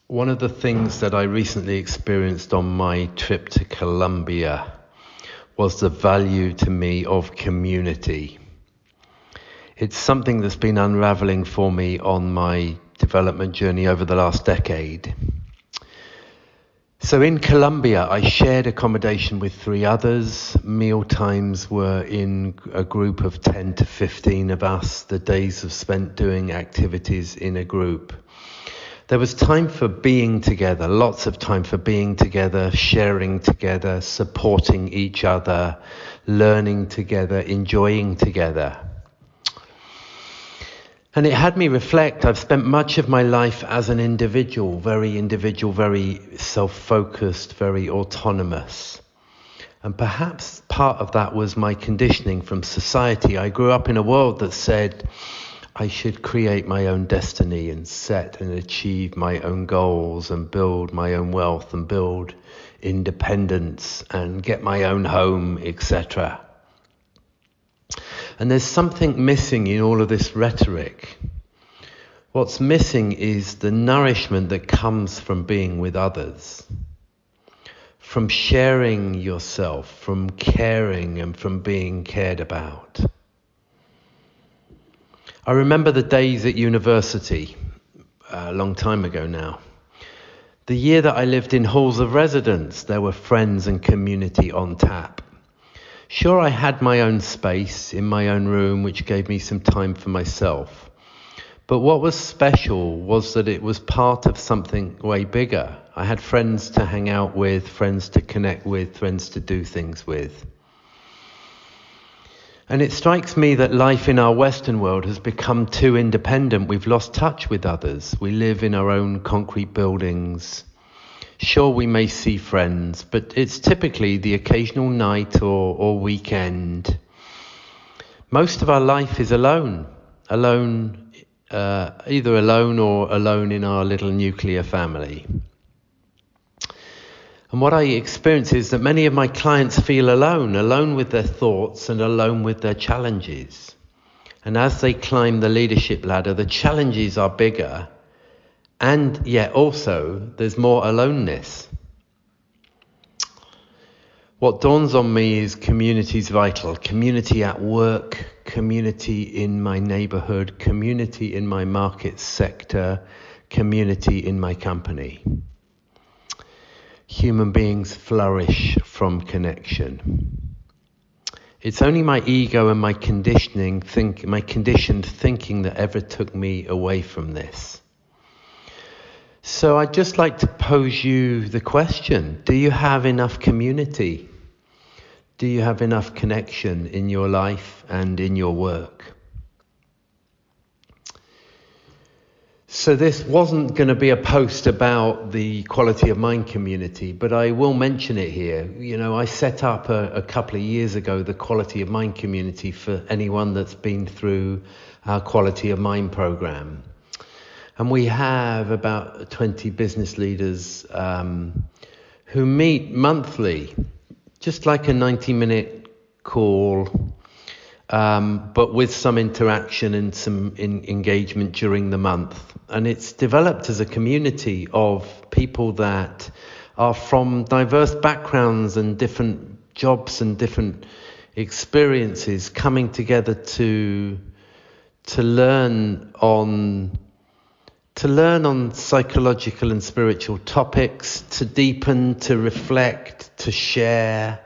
One of the things that I recently experienced on my trip to Colombia was the value to me of community. It's something that's been unraveling for me on my development journey over the last decade. So in Colombia, I shared accommodation with 3 others. Meal times were in a group of 10 to 15 of us. The days were spent doing activities in a group. There was time for being together, lots of time for being together, sharing together, supporting each other, learning together, enjoying together. And it had me reflect. I've spent much of my life as an individual, very self-focused, very autonomous. And perhaps part of that was my conditioning from society. I grew up in a world that said I should create my own destiny and set and achieve my own goals and build my own wealth and build independence and get my own home, etc. And there's something missing in all of this rhetoric. What's missing is the nourishment that comes from being with others, from sharing yourself, from caring and from being cared about. I remember the days at university, a long time ago now. The year that I lived in halls of residence, there were friends and community on tap. Sure, I had my own space in my own room, which gave me some time for myself. But what was special was that it was part of something way bigger. I had friends to hang out with, friends to connect with, friends to do things with. And it strikes me that life in our Western world has become too independent. We've lost touch with others. We live in our own concrete buildings. Sure, we may see friends, but it's typically the occasional night or weekend. Most of our life is alone, either alone or alone in our little nuclear family. And what I experience is that many of my clients feel alone with their thoughts and alone with their challenges. And as they climb the leadership ladder, the challenges are bigger. And yet also, there's more aloneness. What dawns on me is community's vital. Community at work, community in my neighbourhood, community in my market sector, community in my company. Human beings flourish from connection. It's only my ego and my conditioned thinking that ever took me away from this. So I'd just like to pose you the question, do you have enough community? Do you have enough connection in your life and in your work? So this wasn't going to be a post about the quality of mind community, but I will mention it here. You know, I set up a couple of years ago the quality of mind community for anyone that's been through our quality of mind program. And we have about 20 business leaders who meet monthly, just like a 90-minute call, but with some interaction and some engagement during the month. And it's developed as a community of people that are from diverse backgrounds and different jobs and different experiences coming together to learn on psychological and spiritual topics, to deepen, to reflect, to share,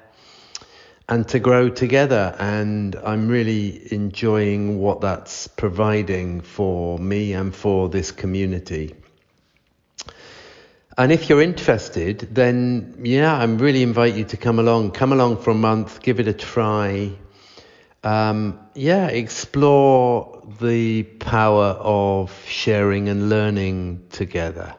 and to grow together. And I'm really enjoying what that's providing for me and for this community. And if you're interested, then I really invite you to come along for a month, give it a try. Explore the power of sharing and learning together.